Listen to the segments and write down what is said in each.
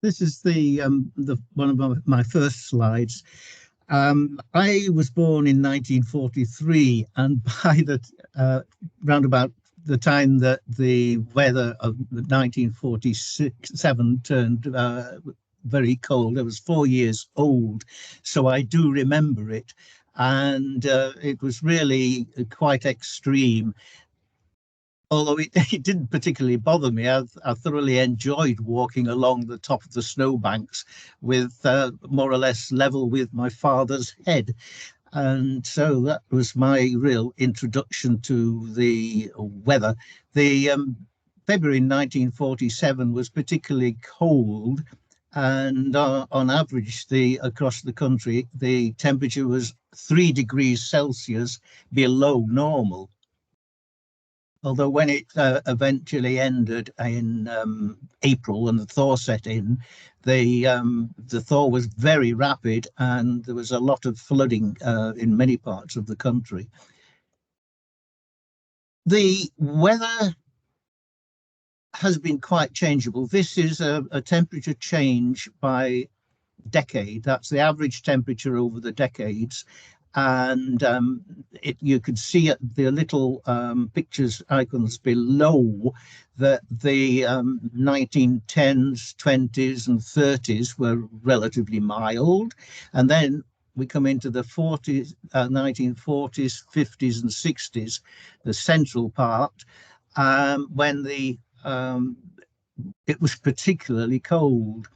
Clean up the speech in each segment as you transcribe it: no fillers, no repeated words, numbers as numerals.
This is the one of my first slides. I was born in 1943, and by the round about the time that the weather of 1947 turned very cold, I was 4 years old, so I do remember it, and it was really quite extreme. Although it didn't particularly bother me, I thoroughly enjoyed walking along the top of the snowbanks with more or less level with my father's head. And so that was my real introduction to the weather. The February 1947 was particularly cold, and on average, across the country, the temperature was 3 degrees Celsius below normal. Although when it eventually ended in April and the thaw set in, the thaw was very rapid, and there was a lot of flooding in many parts of the country. The weather has been quite changeable. This is a temperature change by decade. That's the average temperature over the decades. And you could see at the little pictures icons below that the 1910s, 20s and 30s were relatively mild. And then we come into the 40s, 1940s, 50s and 60s, the central part, when it was particularly cold.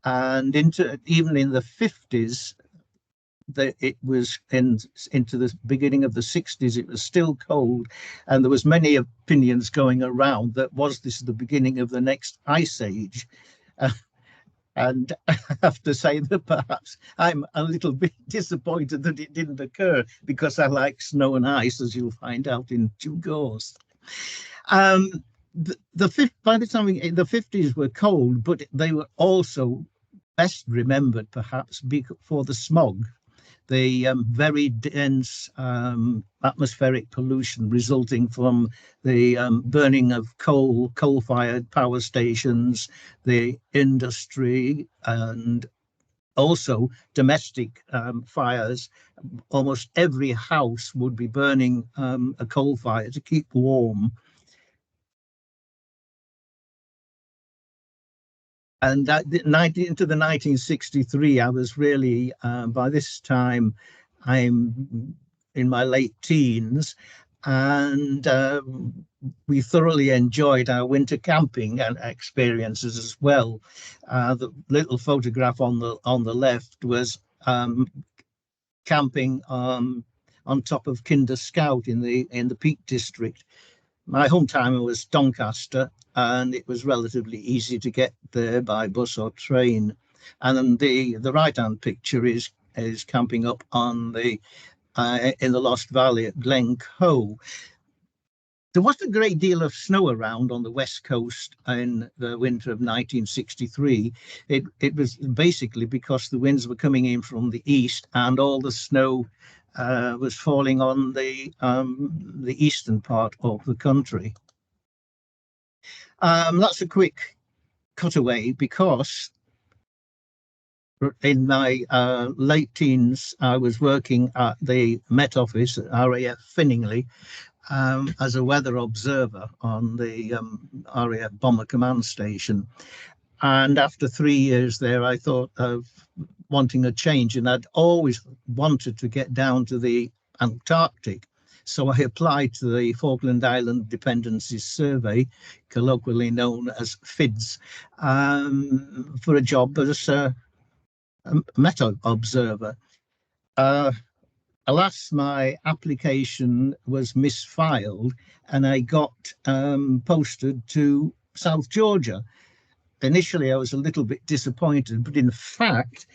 And even in the 50s, it was into the beginning of the 60s, it was still cold, and there was many opinions going around that was this the beginning of the next ice age. And I have to say that perhaps I'm a little bit disappointed that it didn't occur, because I like snow and ice, as you'll find out in due course. By the time the 50s were cold, but they were also best remembered perhaps for the smog, the very dense atmospheric pollution resulting from the burning of coal-fired power stations, the industry, and also domestic fires. Almost every house would be burning a coal fire to keep warm. And into the 1963, I was really, by this time, I'm in my late teens, and we thoroughly enjoyed our winter camping and experiences as well. The little photograph on the left was camping on top of Kinder Scout in the Peak District. My hometown was Doncaster, and it was relatively easy to get there by bus or train. And then the right-hand picture is camping up on in the Lost Valley at Glencoe. There wasn't a great deal of snow around on the west coast in the winter of 1963. It was basically because the winds were coming in from the east, and all the snow was falling on the eastern part of the country. That's a quick cutaway, because in my late teens, I was working at the Met Office at RAF Finningley as a weather observer on the RAF Bomber Command Station. And after 3 years there, I thought of wanting a change, and I'd always wanted to get down to the Antarctic. So I applied to the Falkland Island Dependencies Survey, colloquially known as FIDS, for a job as a Met observer. Alas, my application was misfiled, and I got posted to South Georgia. Initially, I was a little bit disappointed, but in fact,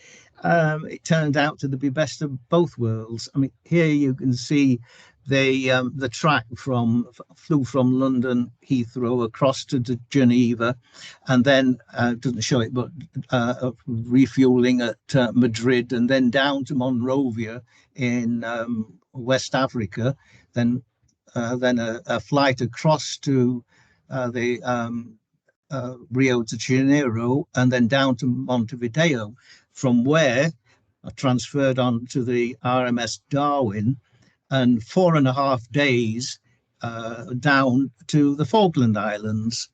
it turned out to be best of both worlds. I mean, here you can see the track flew from London Heathrow across to Geneva, and then doesn't show it, but refueling at Madrid, and then down to Monrovia in West Africa, then a flight across to the Rio de Janeiro and then down to Montevideo, from where I transferred on to the RMS Darwin, and 4.5 days down to the Falkland Islands.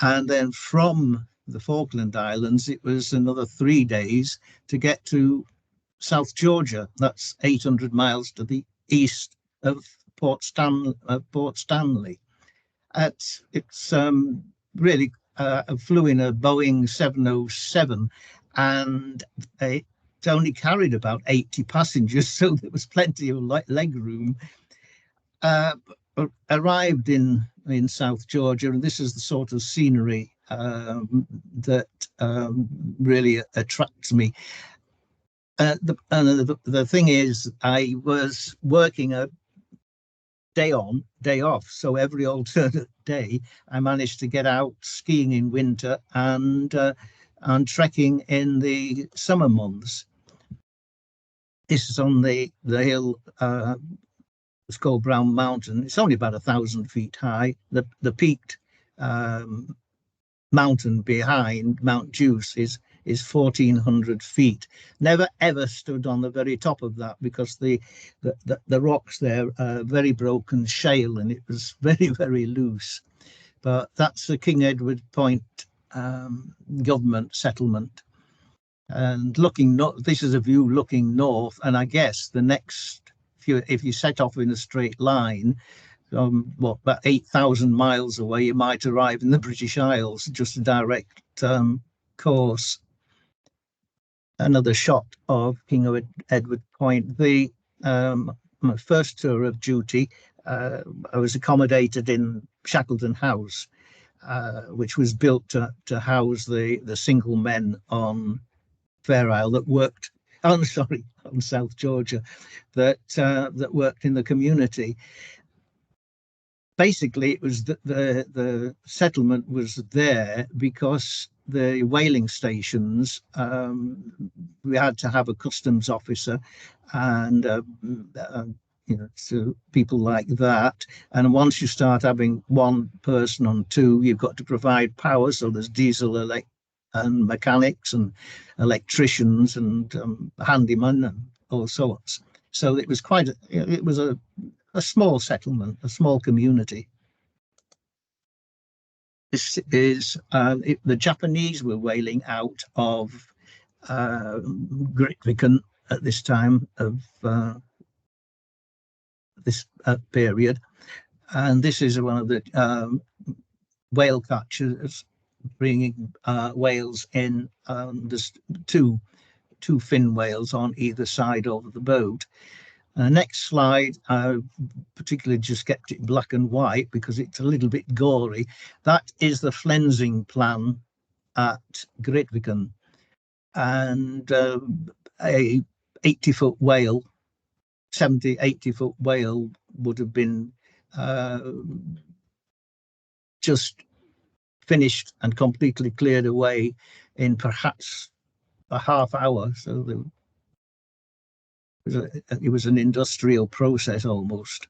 And then from the Falkland Islands, it was another 3 days to get to South Georgia. That's 800 miles to the east of Port Stanley. It's really, I flew in a Boeing 707, and it only carried about 80 passengers, so there was plenty of leg room. Arrived in South Georgia, and this is the sort of scenery that really attracts me. The thing is, I was working a day on, day off. So every alternate day, I managed to get out skiing in winter and trekking in the summer months. This is on the hill. It's called Brown Mountain. It's only about 1,000 feet high. The peaked mountain behind Mount Juice is 1,400 feet. Never ever stood on the very top of that because the rocks there are very broken shale, and it was very, very loose. But that's the King Edward Point government settlement. And this is a view looking north, and I guess the next, if you set off in a straight line, about 8,000 miles away, you might arrive in the British Isles, just a direct course. Another shot of King Edward Point. My first tour of duty, I was accommodated in Shackleton House, which was built to house the single men on Fair Isle that worked. On South Georgia, that worked in the community. Basically, it was the settlement was there because the whaling stations, we had to have a customs officer and so people like that. And once you start having one person on two, you've got to provide power. So there's diesel, and mechanics and electricians and handymen and all sorts. So it was a small settlement, a small community. This is the Japanese were whaling out of Grytviken at this time of this period, and this is one of the whale catchers bringing whales in. There's two fin whales on either side of the boat. Next slide, I particularly just kept it black and white because it's a little bit gory. That is the flensing plan at Grytviken, and a 80-foot whale, 70, 80-foot whale would have been just finished and completely cleared away in perhaps a half hour. So it was an industrial process almost.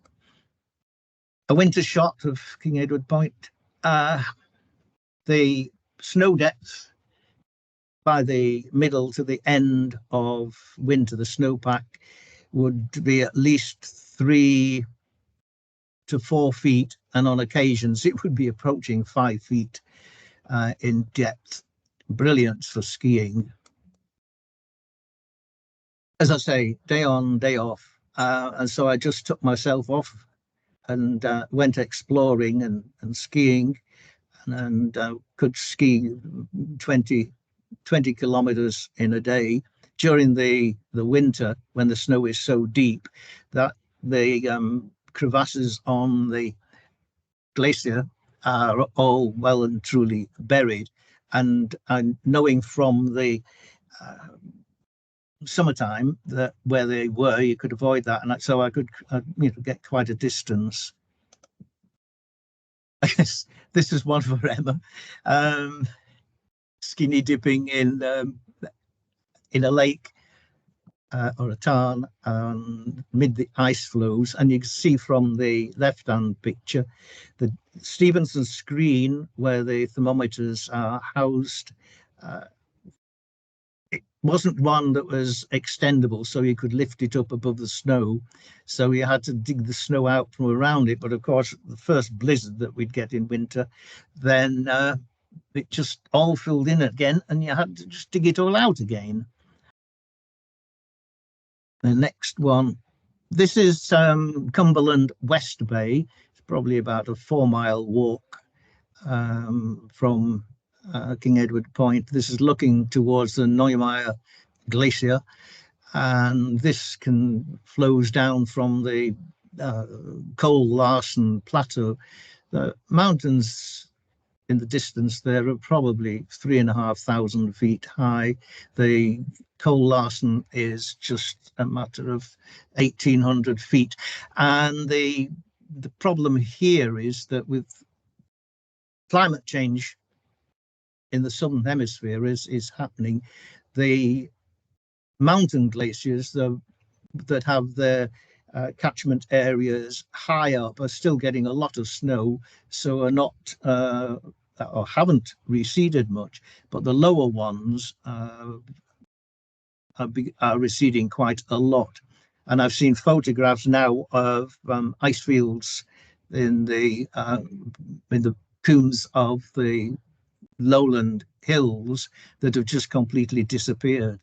A winter shot of King Edward Point. The snow depth by the middle to the end of winter, the snowpack would be at least 3 to 4 feet, and on occasions it would be approaching 5 feet in depth. Brilliant for skiing. As I say, day on, day off. And so I just took myself off and went exploring and skiing, and could ski 20 kilometers in a day during the winter when the snow is so deep that the crevasses on the glacier are all well and truly buried. And knowing from the summertime that where they were, you could avoid that, and so I could get quite a distance. I guess this is one for Emma. Skinny dipping in a lake or a tarn amid the ice floes. And you can see from the left-hand picture the Stevenson screen where the thermometers are housed. It wasn't one that was extendable, so you could lift it up above the snow. So you had to dig the snow out from around it. But of course, the first blizzard that we'd get in winter, then it just all filled in again, and you had to just dig it all out again. The next one, this is Cumberland West Bay. It's probably about a 4-mile walk from King Edward Point. This is looking towards the Neumeier Glacier, and this flows down from the Cole Larsen Plateau. The mountains in the distance there are probably 3,500 feet high. The Cole Larsen is just a matter of 1,800 feet. And the problem here is that with climate change in the southern hemisphere is happening, the mountain glaciers that have their catchment areas high up are still getting a lot of snow, so are not or haven't receded much, but the lower ones are receding quite a lot. And I've seen photographs now of ice fields in the combes of the lowland hills that have just completely disappeared.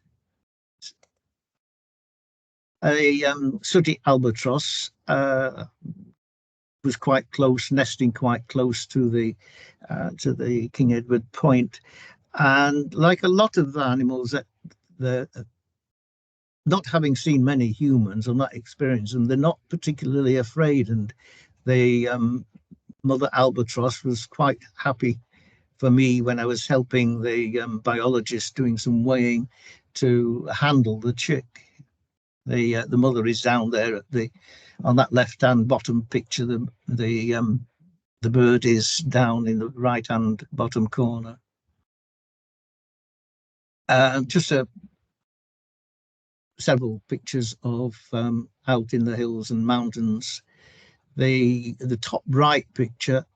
A sooty albatross was quite close, nesting quite close to the King Edward Point, and like a lot of the animals that not having seen many humans or not experienced them, they're not particularly afraid. And the mother albatross was quite happy for me when I was helping the biologist doing some weighing to handle the chick. The mother is down there on that left-hand bottom picture. The bird is down in the right-hand bottom corner. Just several pictures of out in the hills and mountains. The top right picture,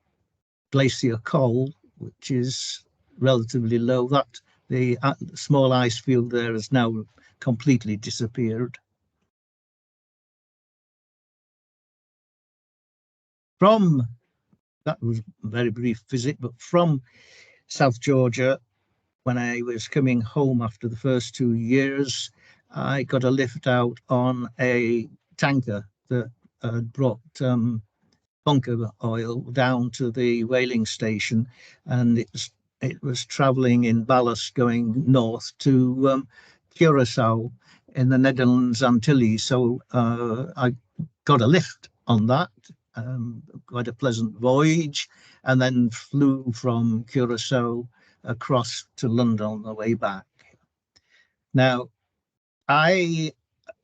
Glacier Col, which is relatively low. That the small ice field there has now completely disappeared. From that was a very brief visit, but from South Georgia, when I was coming home after the first 2 years, I got a lift out on a tanker that brought bunker oil down to the whaling station, and it was traveling in ballast going north to Curacao in the Netherlands Antilles. So I got a lift on that. Quite a pleasant voyage, and then flew from Curacao across to London on the way back. Now, I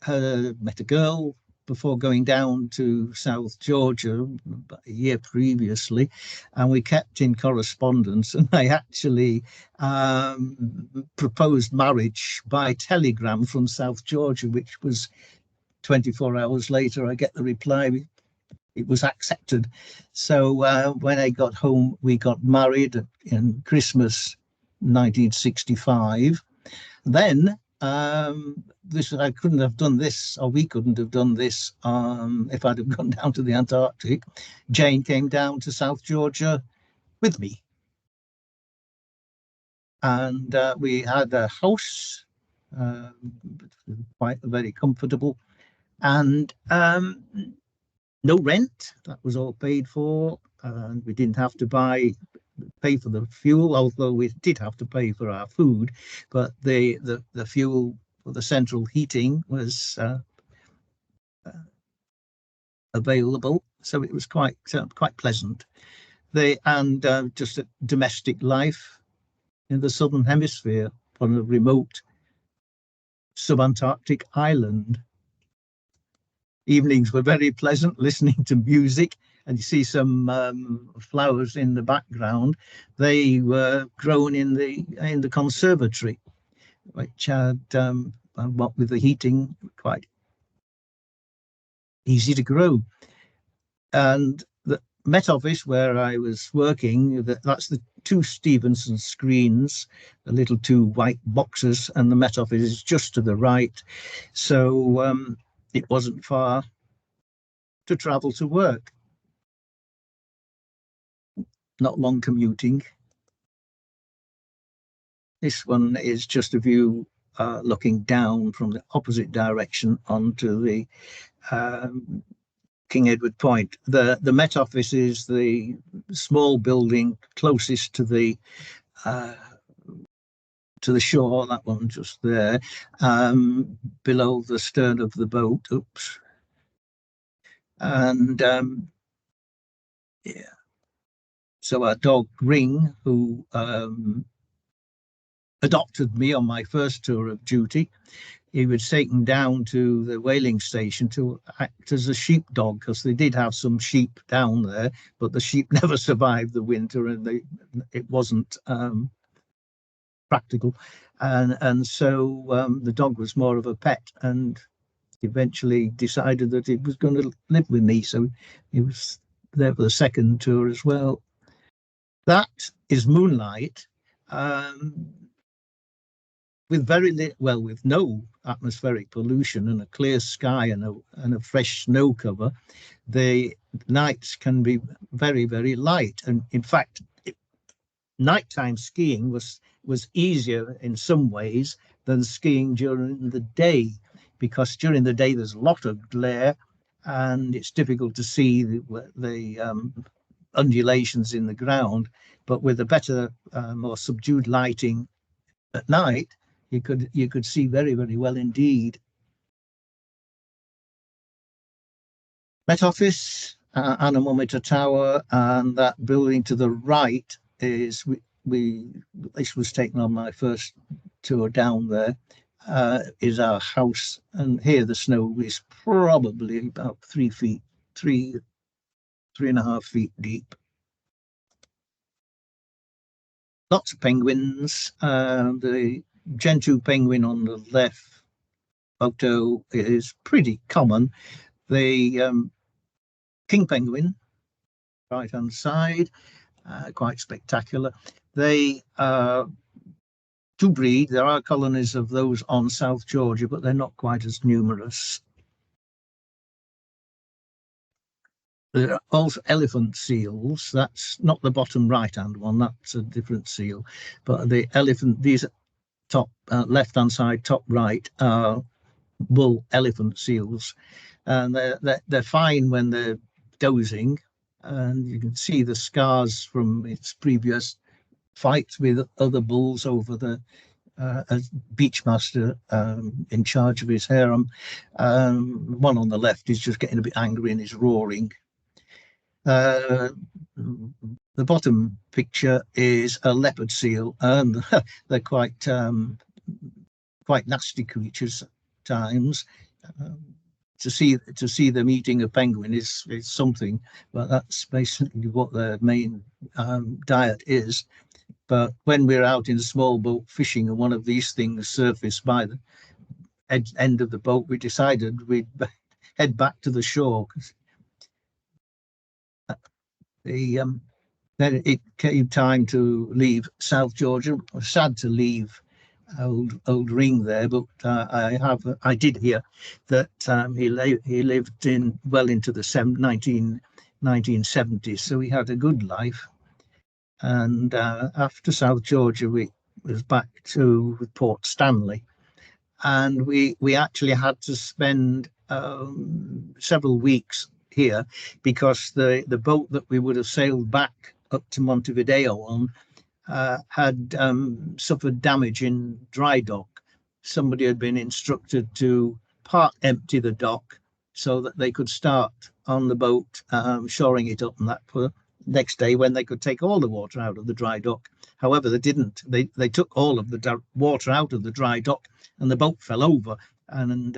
had met a girl before going down to South Georgia a year previously, and we kept in correspondence, and I actually proposed marriage by telegram from South Georgia, which was 24 hours later. I get the reply, it was accepted. So when I got home, we got married in Christmas 1965. Then I couldn't have done this, or we couldn't have done this if I'd have gone down to the Antarctic. Jane came down to South Georgia with me, and we had a house, quite very comfortable, and no rent. That was all paid for, and we didn't have to pay for the fuel, although we did have to pay for our food. But the fuel for the central heating was available, so it was quite pleasant. Just a domestic life in the southern hemisphere on a remote subantarctic island. Evenings were very pleasant, listening to music, and you see some flowers in the background. They were grown in the conservatory, which had what with the heating, quite easy to grow. And the Met Office where I was working, that's the two Stevenson screens, the little two white boxes, and the Met Office is just to the right. So it wasn't far to travel to work, not long commuting. This one is just a view looking down from the opposite direction onto the King Edward Point. The Met Office is the small building closest to the shore. That one just there, below the stern of the boat. Oops. And yeah, so our dog Ring, who adopted me on my first tour of duty, he was taken down to the whaling station to act as a sheepdog, because they did have some sheep down there, but the sheep never survived the winter, and it wasn't practical. And so the dog was more of a pet, and eventually decided that it was going to live with me. So he was there for the second tour as well. That is moonlight. With with no atmospheric pollution and a clear sky and a fresh snow cover, the nights can be very, very light. And in fact, nighttime skiing was easier in some ways than skiing during the day, because during the day there's a lot of glare and it's difficult to see the undulations in the ground. But with a better, more subdued lighting at night, you could see very, very well indeed. Met Office, anemometer tower, and that building to the right is this was taken on my first tour down there, is our house. And here the snow is probably about 3 feet, 3.5 feet deep. Lots of penguins. The Gentoo penguin on the left photo is pretty common. The king penguin, right hand side, quite spectacular. They do breed. There are colonies of those on South Georgia, but they're not quite as numerous. There are also elephant seals. That's not the bottom right hand one, that's a different seal. But the elephant, these top left hand side, top right, are bull elephant seals. And they're fine when they're dozing, and you can see the scars from its previous fights with other bulls over the Beachmaster in charge of his harem. One on the left is just getting a bit angry and is roaring. The bottom picture is a leopard seal, and they're quite nasty creatures at times. To see them eating a penguin is something, but that's basically what their main diet is. But when we're out in a small boat fishing and one of these things surfaced by the end of the boat, we decided we'd head back to the shore, because then it came time to leave South Georgia. Sad to leave old Ring there, but I did hear that he lived well into the 1970s, so he had a good life. And after South Georgia, we was back to Port Stanley, and we actually had to spend several weeks here, because the boat that we would have sailed back up to Montevideo on had suffered damage in dry dock. Somebody had been instructed to part empty the dock so that they could start on the boat, shoring it up, and that for next day when they could take all the water out of the dry dock. However, they didn't. They took all of the water out of the dry dock, and the boat fell over and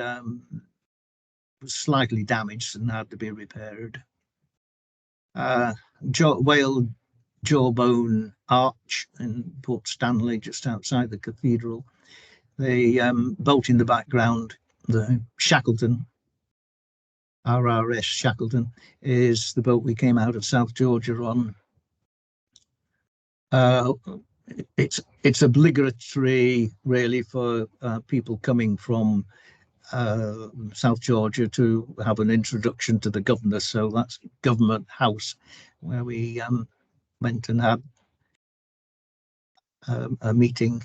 was slightly damaged and had to be repaired. Whale Jawbone Arch in Port Stanley, just outside the cathedral. The boat in the background, the Shackleton, RRS Shackleton, is the boat we came out of South Georgia on. It's obligatory, really, for people coming from South Georgia to have an introduction to the governor. So that's Government House, where we went and had a meeting.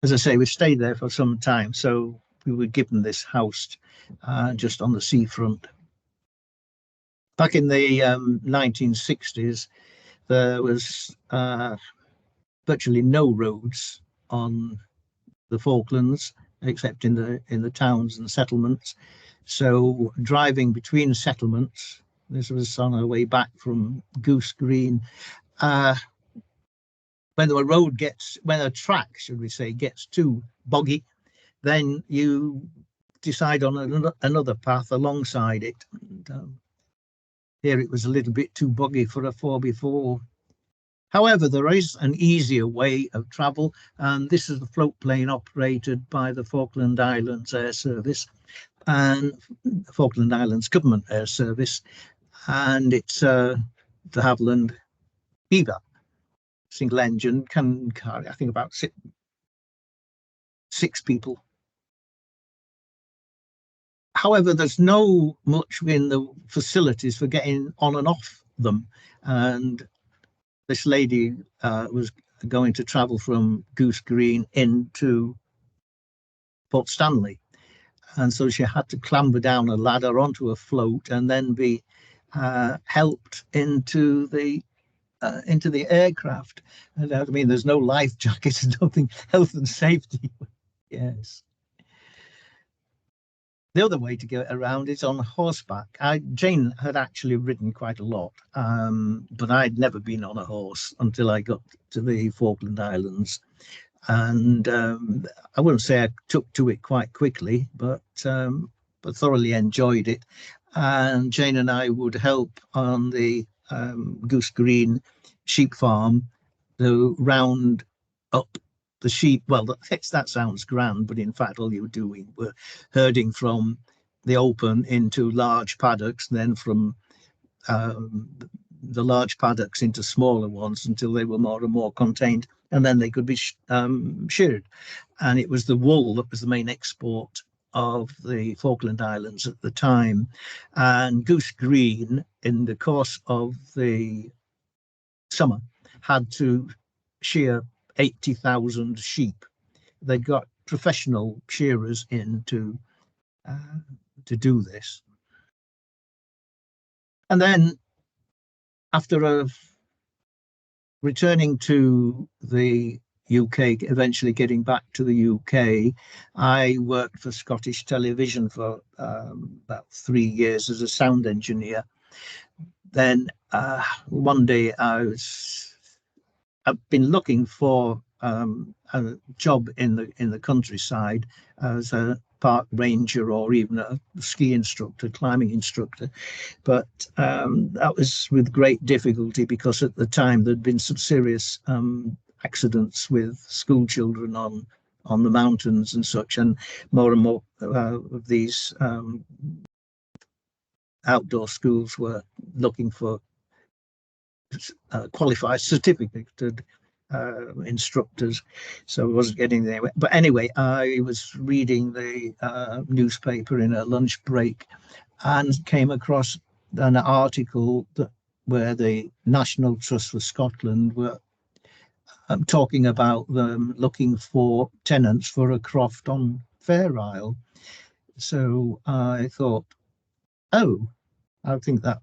As I say, we stayed there for some time, so we were given this house just on the seafront. Back in the 1960s, there was virtually no roads on the Falklands except in the towns and settlements. So driving between settlements, this was on our way back from Goose Green. When a track, should we say, gets too boggy, then you decide on another path alongside it. And, here it was a little bit too boggy for a 4x4. However, there is an easier way of travel, and this is the float plane operated by the Falkland Islands Air Service and Falkland Islands Government Air Service, and it's de Havilland Beaver. Single engine, can carry, I think, about six people. However, there's no much in the facilities for getting on and off them, and this lady was going to travel from Goose Green into Port Stanley, and so she had to clamber down a ladder onto a float and then be helped into the aircraft. And I mean, there's no life jackets, nothing, health and safety. Yes. The other way to get around is on horseback. Jane had actually ridden quite a lot, but I'd never been on a horse until I got to the Falkland Islands. And I wouldn't say I took to it quite quickly, but thoroughly enjoyed it. And Jane and I would help on the Goose Green sheep farm to round up the sheep. Well, that sounds grand, but in fact, all you were doing were herding from the open into large paddocks, then from the large paddocks into smaller ones until they were more and more contained, and then they could be sheared. And it was the wool that was the main export of the Falkland Islands at the time. And Goose Green, in the course of the summer, had to shear 80,000 sheep. They got professional shearers in to do this. And then after returning to the UK, eventually getting back to the UK, I worked for Scottish Television for about 3 years as a sound engineer. Then one day I've been looking for a job in the countryside as a park ranger or even a ski instructor, climbing instructor, but that was with great difficulty because at the time there'd been some serious accidents with school children on the mountains and such, and more of these outdoor schools were looking for qualified certificated instructors, so I wasn't getting there. But anyway, I was reading the newspaper in a lunch break and came across an article where the National Trust for Scotland were talking about them looking for tenants for a croft on Fair Isle. So I thought, oh, I think that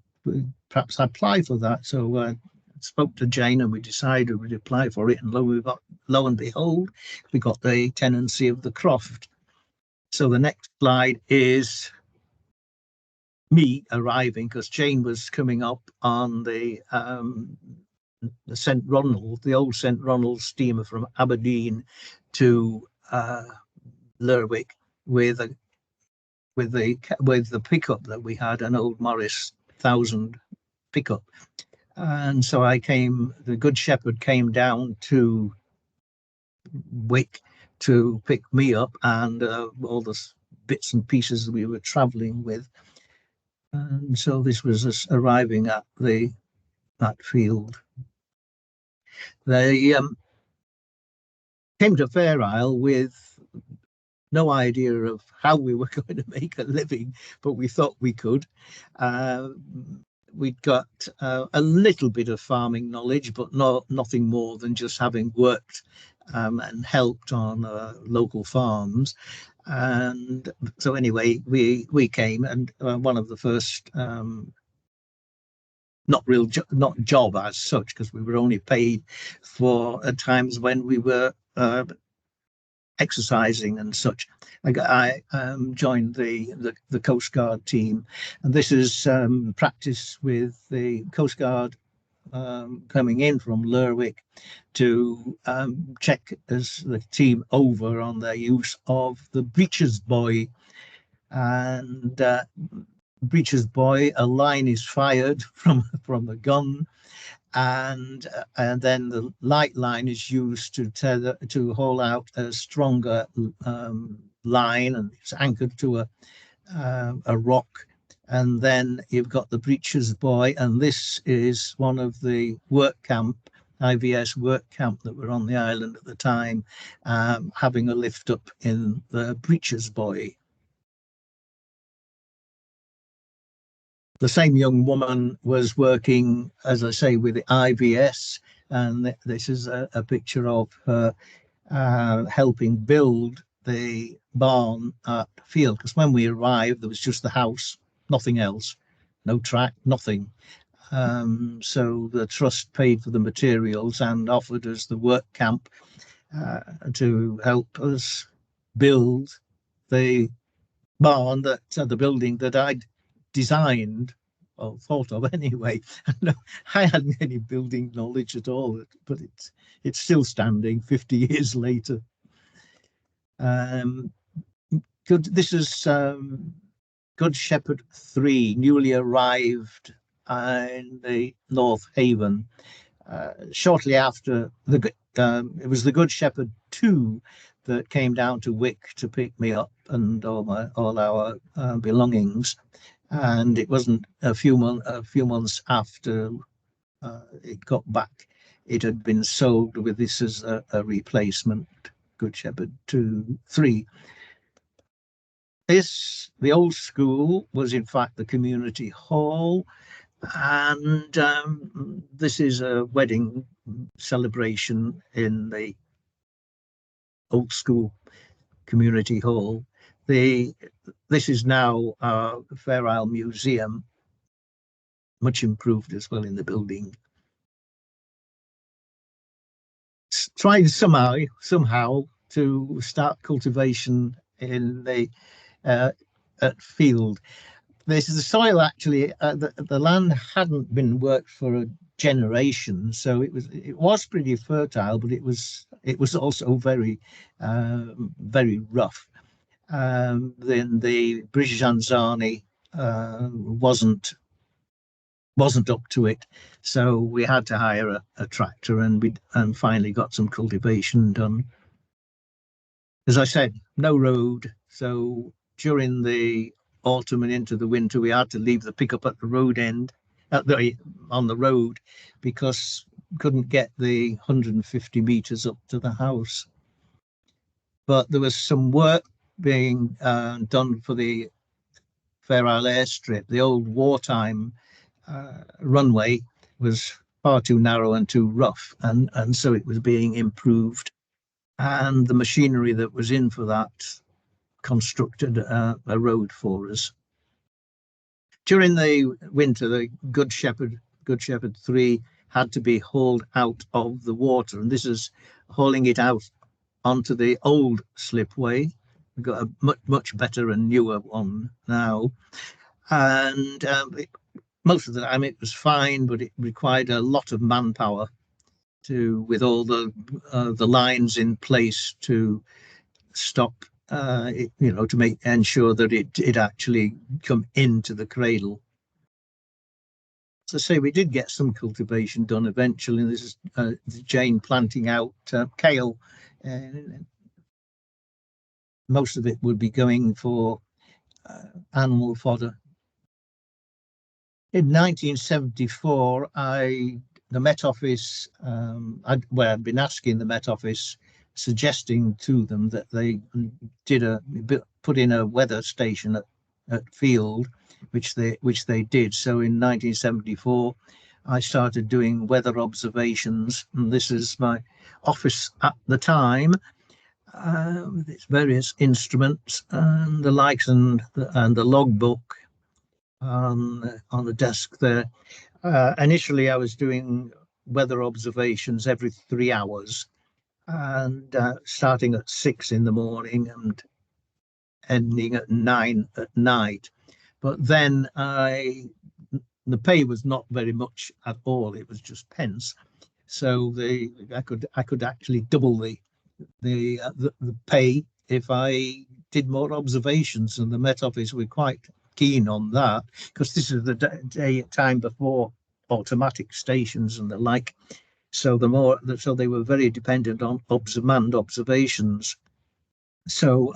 perhaps I apply for that. So I spoke to Jane and we decided we'd apply for it. And lo and behold, we got the tenancy of the croft. So the next slide is me arriving, because Jane was coming up on the St Ronald, the old St Ronald steamer from Aberdeen to Lerwick with the pickup that we had, an old Morris 1000 pickup. And so the Good Shepherd came down to Wick to pick me up and all the bits and pieces that we were travelling with. And so this was us arriving at that field. They came to Fair Isle with no idea of how we were going to make a living, but we thought we could. We'd got a little bit of farming knowledge, but nothing more than just having worked and helped on local farms. And so anyway, we came, and one of the first not job as such, because we were only paid for at times when we were exercising and such. I joined the Coast Guard team, and this is practice with the Coast Guard coming in from Lerwick to check as the team over on their use of the breeches buoy. And breeches buoy, a line is fired from a gun, and then the light line is used to haul out a stronger line, and it's anchored to a rock. And then you've got the breeches buoy, and this is one of the work camp, IVS work camp that were on the island at the time, having a lift up in the breeches buoy. The same young woman was working, as I say, with the IVS, and this is a picture of her helping build the barn at the field, because when we arrived there was just the house, nothing else, no track, nothing. So the trust paid for the materials and offered us the work camp to help us build the barn, the building that I'd designed, or thought of anyway. I hadn't any building knowledge at all, but it's still standing 50 years later. This is Good Shepherd 3, newly arrived in the North Haven. Shortly after, it was the Good Shepherd 2 that came down to Wick to pick me up and all our belongings. And it wasn't a few months after it got back, it had been sold with this as a replacement, Good Shepherd 3. The old school was in fact the community hall, and this is a wedding celebration in the old school community hall. This is now our Fair Isle Museum, much improved as well in the building. Tried somehow to start cultivation in the at field. This is the soil actually. The land hadn't been worked for a generation, so it was pretty fertile, but it was also very very rough. Then the British Anzani wasn't up to it, so we had to hire a tractor, and finally got some cultivation done. As I said, no road, so during the autumn and into the winter we had to leave the pickup at the road end, on the road, because couldn't get the 150 meters up to the house. But there was some work being done for the Fair Isle airstrip. The old wartime runway was far too narrow and too rough, and so it was being improved, and the machinery that was in for that constructed a road for us. During the winter, the Good Shepherd 3 had to be hauled out of the water, and this is hauling it out onto the old slipway. We've got a much better and newer one now, and most of the time it was fine, but it required a lot of manpower with all the lines in place to stop to ensure that it actually come into the cradle. As I say, we did get some cultivation done eventually. This is Jane planting out kale and most of it would be going for animal fodder. In 1974, the Met Office, I'd been asking the Met Office, suggesting to them that they put in a weather station at Field, which they did. So in 1974, I started doing weather observations, and this is my office at the time, with its various instruments and the likes, and the logbook on the desk there. Initially, I was doing weather observations every 3 hours, and starting at 6 in the morning and ending at 9 at night. But then the pay was not very much at all; it was just pence. So I could actually double the pay if I did more observations, and the Met Office were quite keen on that, because this is the time before automatic stations and the like. So they were very dependent on manned observations. So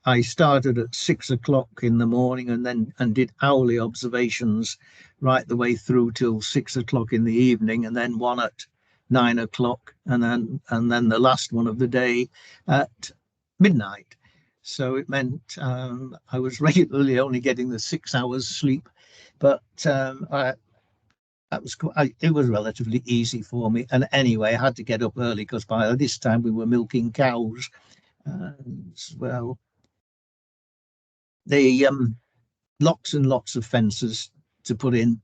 I started at 6 o'clock in the morning, and did hourly observations right the way through till 6 o'clock in the evening, and then one at 9 o'clock, and then the last one of the day at midnight. So it meant I was regularly only getting the 6 hours sleep, but it was relatively easy for me. And anyway, I had to get up early, because by this time we were milking cows as well. The lots and lots of fences to put in,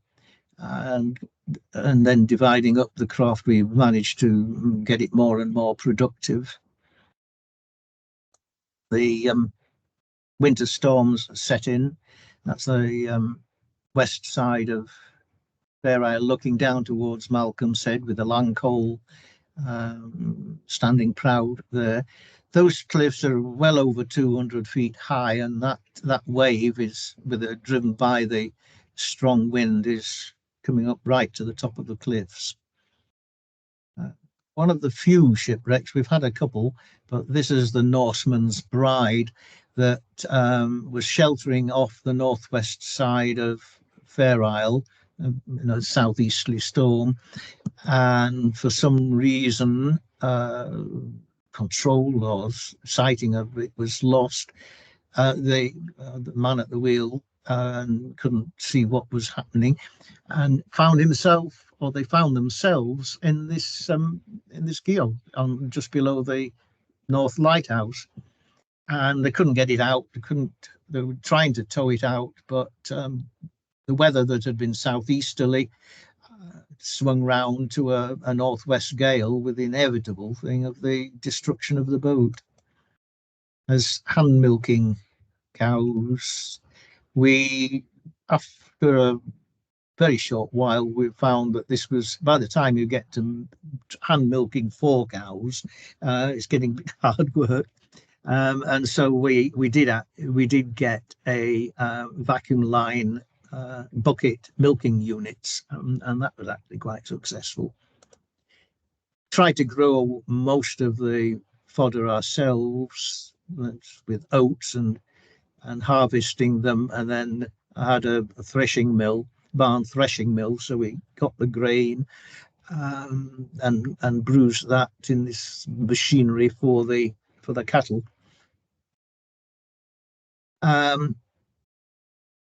and then dividing up the craft, we managed to get it more and more productive. The winter storms set in. That's the west side of Fair Isle, looking down towards Malcolm's Head, with the Langcole standing proud there. Those cliffs are well over 200 feet high, and that wave is, driven by the strong wind, is coming up right to the top of the cliffs. One of the few shipwrecks, we've had a couple, but this is the Norseman's Bride, that was sheltering off the northwest side of Fair Isle in a southeasterly storm, and for some reason control or sighting of it was lost. The man at the wheel couldn't see what was happening, and they found themselves in this keel just below the North Lighthouse, and they couldn't get it out. They were trying to tow it out, but the weather that had been southeasterly swung round to a northwest gale, with the inevitable thing of the destruction of the boat. As hand milking cows, after a very short while, we found that this was, by the time you get to hand milking 4 cows, it's getting hard work. And so we did get a vacuum line bucket milking units, and that was actually quite successful. Tried to grow most of the fodder ourselves with oats, and harvesting them, and then I had a barn threshing mill, so we got the grain and bruised that in this machinery for the cattle.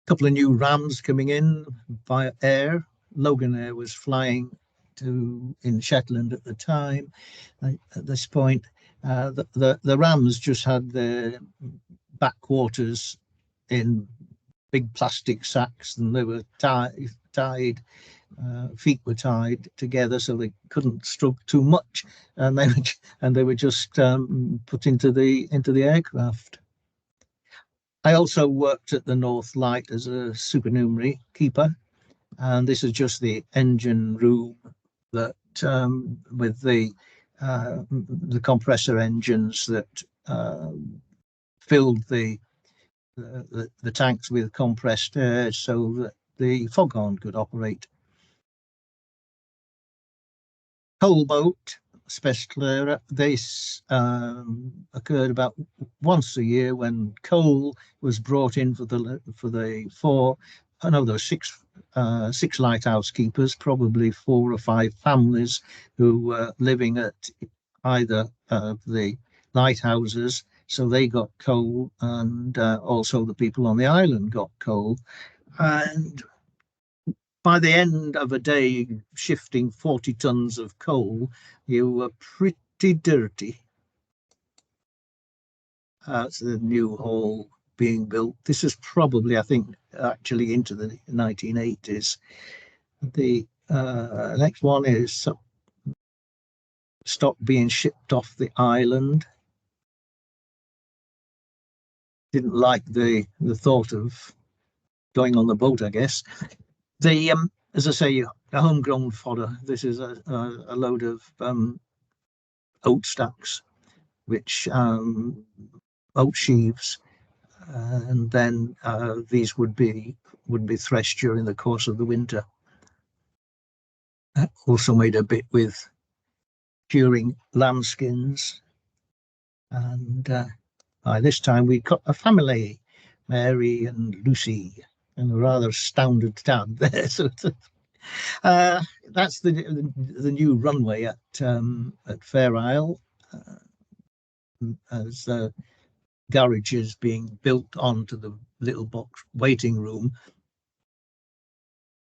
Couple of new rams coming in via air. Loganair was flying in Shetland at the time. At this point, the rams just had their backwaters in big plastic sacks, and they were tied. Feet were tied together, so they couldn't stroke too much, and they were just put into the aircraft. I also worked at the North Light as a supernumerary keeper, and this is just the engine room that with the compressor engines that filled the tanks with compressed air, so that the foghorn could operate. Coal boat, especially this occurred about once a year when coal was brought in for the four. I know there were six lighthouse keepers, probably 4 or 5 families who were living at either of the lighthouses. So they got coal, and also the people on the island got coal. And by the end of a day shifting 40 tons of coal, you were pretty dirty. It's the new hall being built. This is probably, I think, actually into the 1980s. The next one is stock being shipped off the island. Didn't like the thought of going on the boat, I guess. The as I say, a homegrown fodder. This is a load of oat stacks, which oat sheaves, and then these would be threshed during the course of the winter. Also made a bit with curing lambskins, and by this time we'd got a family, Mary and Lucy, and a rather astounded dad there. So that's the new runway at Fair Isle, as garage is being built onto the little box waiting room.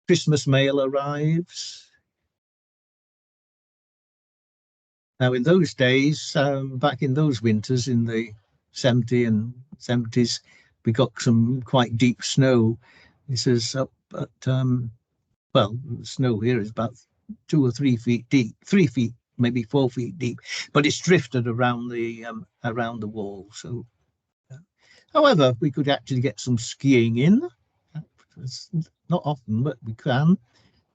Christmas mail arrives. Now, in those days, back in those winters in the 70s, we got some quite deep snow. This is up at, well, the snow here is about 2 or 3 feet deep, 3 feet, maybe 4 feet deep, but it's drifted around the wall. So, however, we could actually get some skiing in. It's not often, but we can.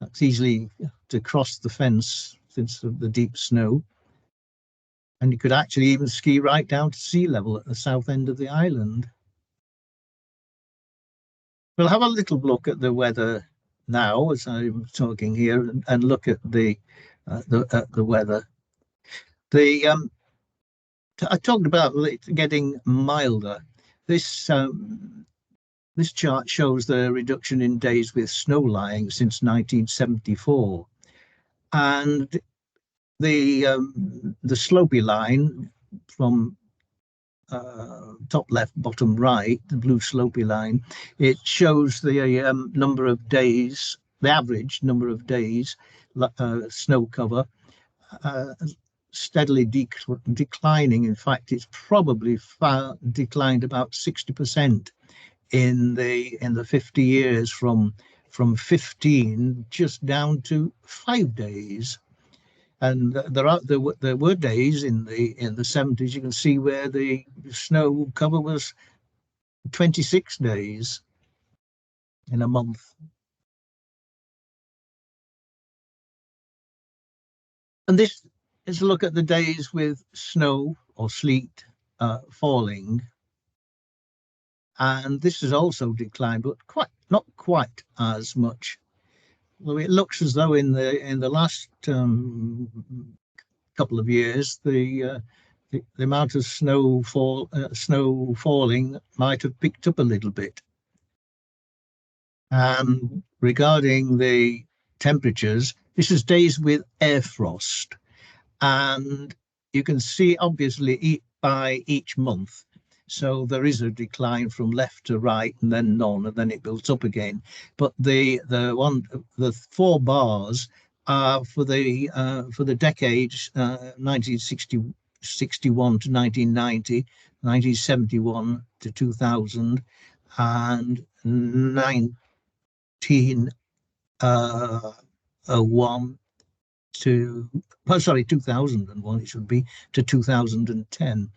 That's easily to cross the fence since of the deep snow. And you could actually even ski right down to sea level at the south end of the island. We'll have a little look at the weather now as I'm talking here, and look at the weather. I talked about it getting milder. This chart shows the reduction in days with snow lying since 1974, and the slopey line from top left, bottom right, the blue slopey line, it shows the number of days, the average number of days snow cover, steadily declining. In fact, it's probably declined about 60% in the 50 years from 15 just down to 5 days. And there were days in the 70s, you can see, where the snow cover was 26 days in a month. And this is a look at the days with snow or sleet falling. And this has also declined, but not quite as much. Well, it looks as though in the last couple of years, the amount of snow falling might have picked up a little bit. And regarding the temperatures, this is days with air frost, and you can see obviously by each month. So there is a decline from left to right, and then none, and then it builds up again. But the 4 bars are for the decades 1961 to 1990, 1971 to 2000, and 1901 to 2001 it should be, to 2010.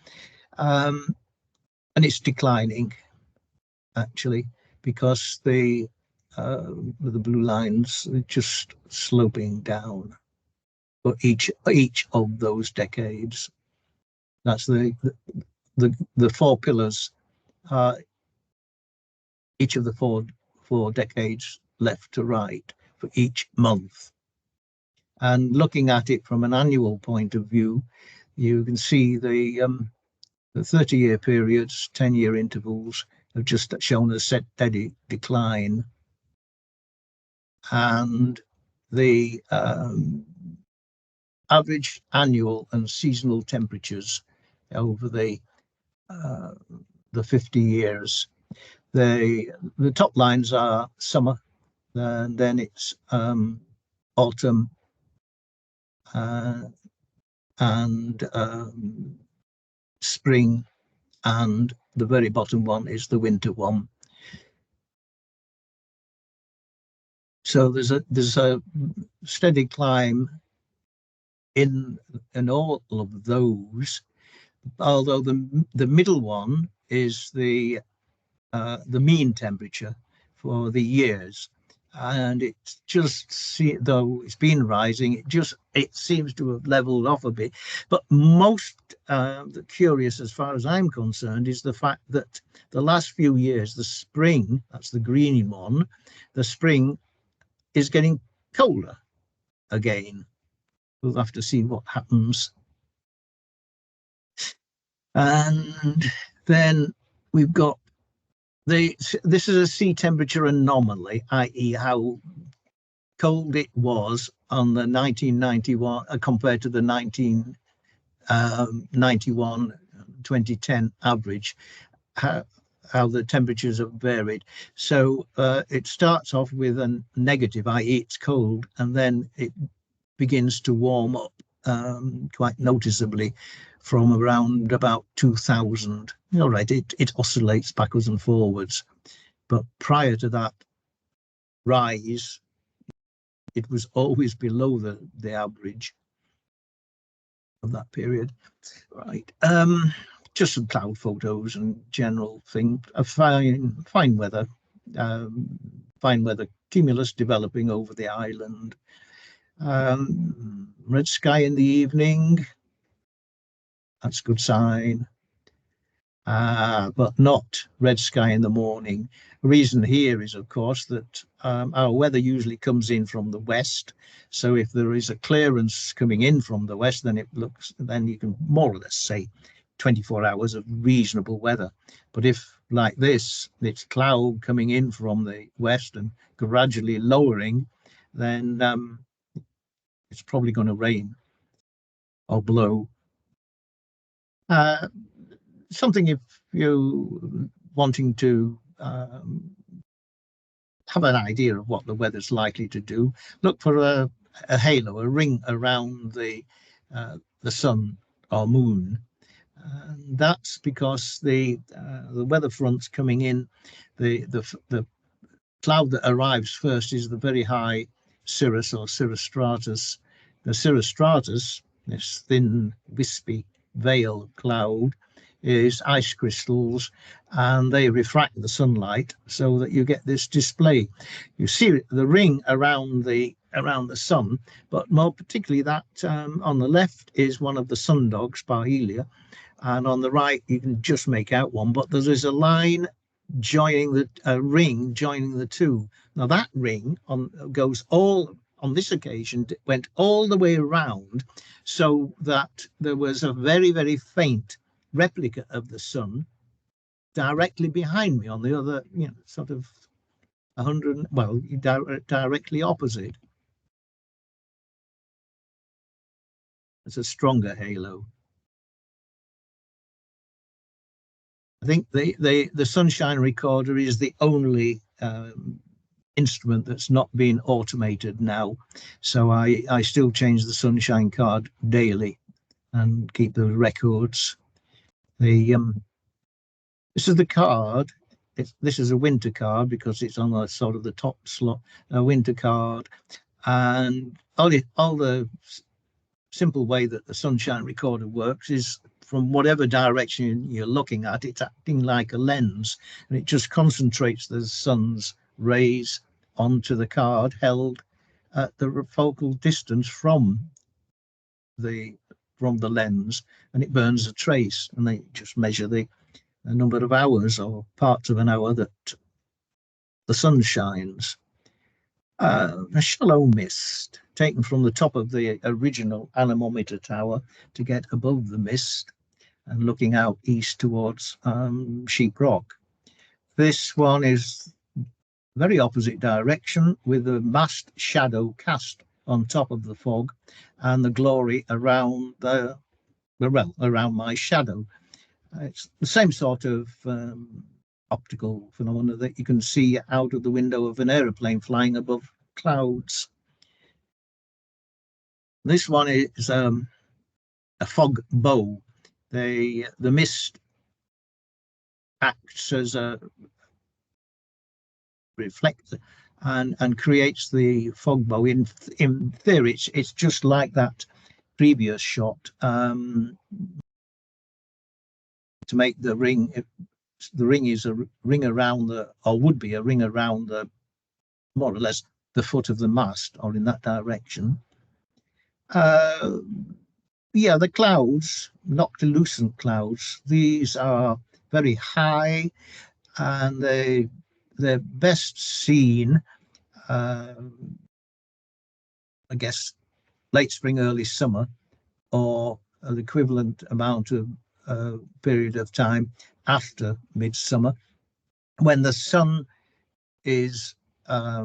And it's declining, actually, because the blue lines are just sloping down for each of those decades. That's the 4 pillars. Each of the four decades left to right for each month. And looking at it from an annual point of view, you can see the 30-year periods, 10-year intervals have just shown a steady decline. And the average annual and seasonal temperatures over the 50 years. The top lines are summer, and then it's autumn, and spring, and the very bottom one is the winter one. So there's a steady climb in all of those, although the middle one is the mean temperature for the years, and it's just, though it's been rising, it seems to have leveled off a bit. But most curious, as far as I'm concerned, is the fact that the last few years, the spring, that's the green one, the spring is getting colder again. We'll have to see what happens. And then we've got this is a sea temperature anomaly, i.e. how cold it was on the 1991 compared to the 1991 2010 average, how the temperatures have varied. So it starts off with a negative, i.e. it's cold, and then it begins to warm up quite noticeably from around about 2000. All right, it oscillates backwards and forwards, but prior to that rise, it was always below the average of that period. Right. Just some cloud photos and general thing. A fine weather cumulus developing over the island. Red sky in the evening. That's a good sign. But not red sky in the morning. The reason here is, of course, that our weather usually comes in from the west. So if there is a clearance coming in from the west, then you can more or less say 24 hours of reasonable weather. But if, like this, it's cloud coming in from the west and gradually lowering, then it's probably going to rain or blow. Something, if you wanting to have an idea of what the weather's likely to do, look for a halo, a ring around the sun or moon. And that's because the weather front's coming in. The cloud that arrives first is the very high cirrus or cirrostratus. The cirrostratus, this thin, wispy veil of cloud, is ice crystals, and they refract the sunlight so that you get this display. You see the ring around the sun, but more particularly that on the left is one of the sundogs, Parhelia, and on the right you can just make out one, but there's a line joining a ring joining the two. Now that ring on this occasion went all the way around, so that there was a very, very faint replica of the sun directly behind me on the other, sort of 100, well, directly opposite. It's a stronger halo. I think the sunshine recorder is the only instrument that's not been automated now, so I still change the sunshine card daily and keep the records. This is the card. This is a winter card because it's on the sort of the top slot, a winter card, and all the simple way that the sunshine recorder works is from whatever direction you're looking at, it's acting like a lens, and it just concentrates the sun's rays onto the card held at the focal distance from the lens, and it burns a trace, and they just measure the number of hours or parts of an hour that the sun shines. A shallow mist taken from the top of the original anemometer tower to get above the mist and looking out east towards Sheep Rock. This one is very opposite direction with the mast shadow cast on top of the fog and the glory around around my shadow. It's the same sort of optical phenomena that you can see out of the window of an aeroplane flying above clouds. This one is a fog bow. The mist acts as a reflector and creates the fog bow. In theory, it's just like that previous shot. To make the ring, the ring is a ring around the, or would be a ring around the, more or less the foot of the mast, or in that direction. Yeah, the clouds, noctilucent clouds, these are very high, and they're best seen, I guess, late spring, early summer, or the equivalent amount of period of time after midsummer, when the sun is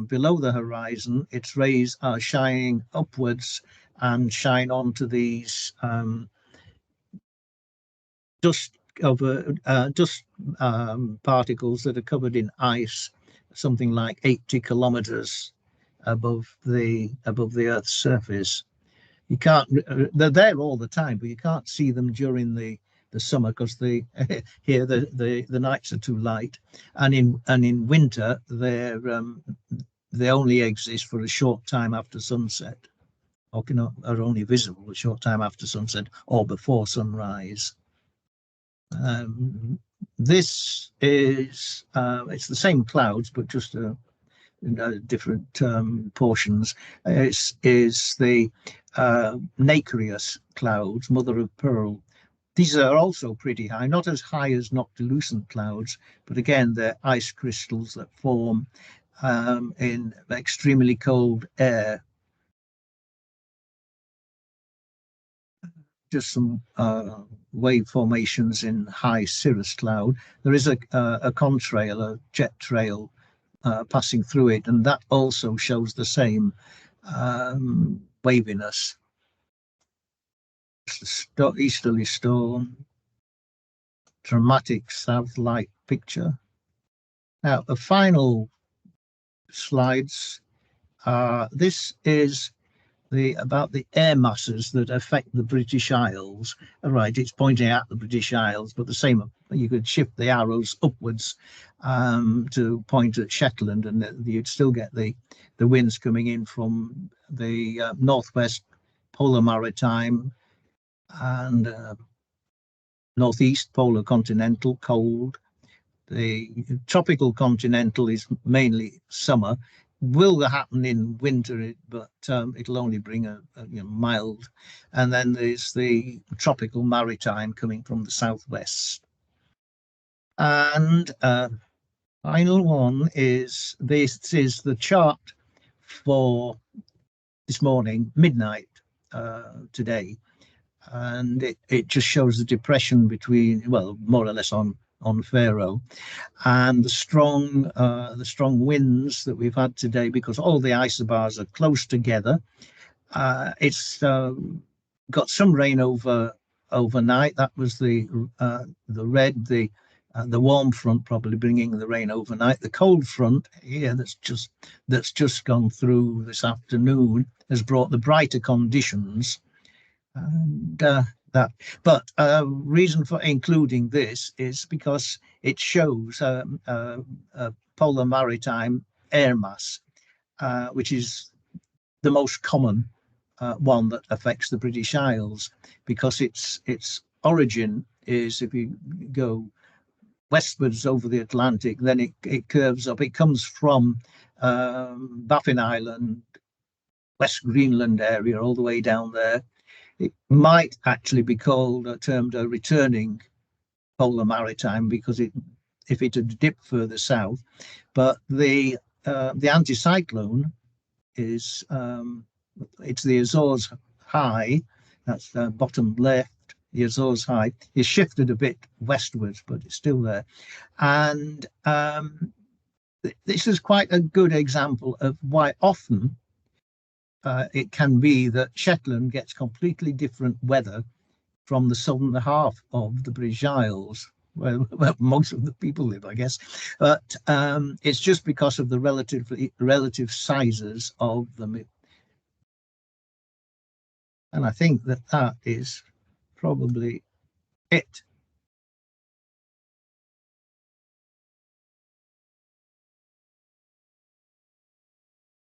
below the horizon. Its rays are shining upwards and shine onto these dust particles that are covered in ice, something like 80 kilometers above the Earth's surface. You can't. They're there all the time, but you can't see them during the summer because the here the nights are too light, and in winter they only exist for a short time after sunset, or are only visible a short time after sunset or before sunrise. This is it's the same clouds, but just different portions. Is the nacreous clouds, mother of pearl. These are also pretty high, not as high as noctilucent clouds, but again, they're ice crystals that form in extremely cold air. Just some wave formations in high cirrus cloud. There is a contrail, a jet trail passing through it, and that also shows the same waviness. Easterly storm, dramatic south light picture. Now, the final slides. This is about the air masses that affect the British Isles. Right, it's pointing at the British Isles, but the same, you could shift the arrows upwards to point at Shetland, and you'd still get the winds coming in from the northwest polar maritime and northeast polar continental cold. The tropical continental is mainly summer. Will happen in winter, but it'll only bring a mild. And then there's the tropical maritime coming from the southwest. And final one is, this is the chart for this morning, midnight today. And it just shows the depression between, well, more or less on Faroe, and the strong winds that we've had today, because all the isobars are close together. It's got some rain overnight. That was the red, the warm front probably bringing the rain overnight. The cold front here that's just gone through this afternoon has brought the brighter conditions. And that, but reason for including this is because it shows a polar maritime air mass, which is the most common one that affects the British Isles, because its origin is, if you go westwards over the Atlantic, then it curves up. It comes from Baffin Island, West Greenland area, all the way down there. It might actually be termed a returning polar maritime, because if it had dipped further south. But the anticyclone is it's the Azores High. That's the bottom left. The Azores High is shifted a bit westwards, but it's still there. And this is quite a good example of why often it can be that Shetland gets completely different weather from the southern half of the British Isles, where most of the people live, I guess. But it's just because of the relative sizes of them. And I think that is probably it.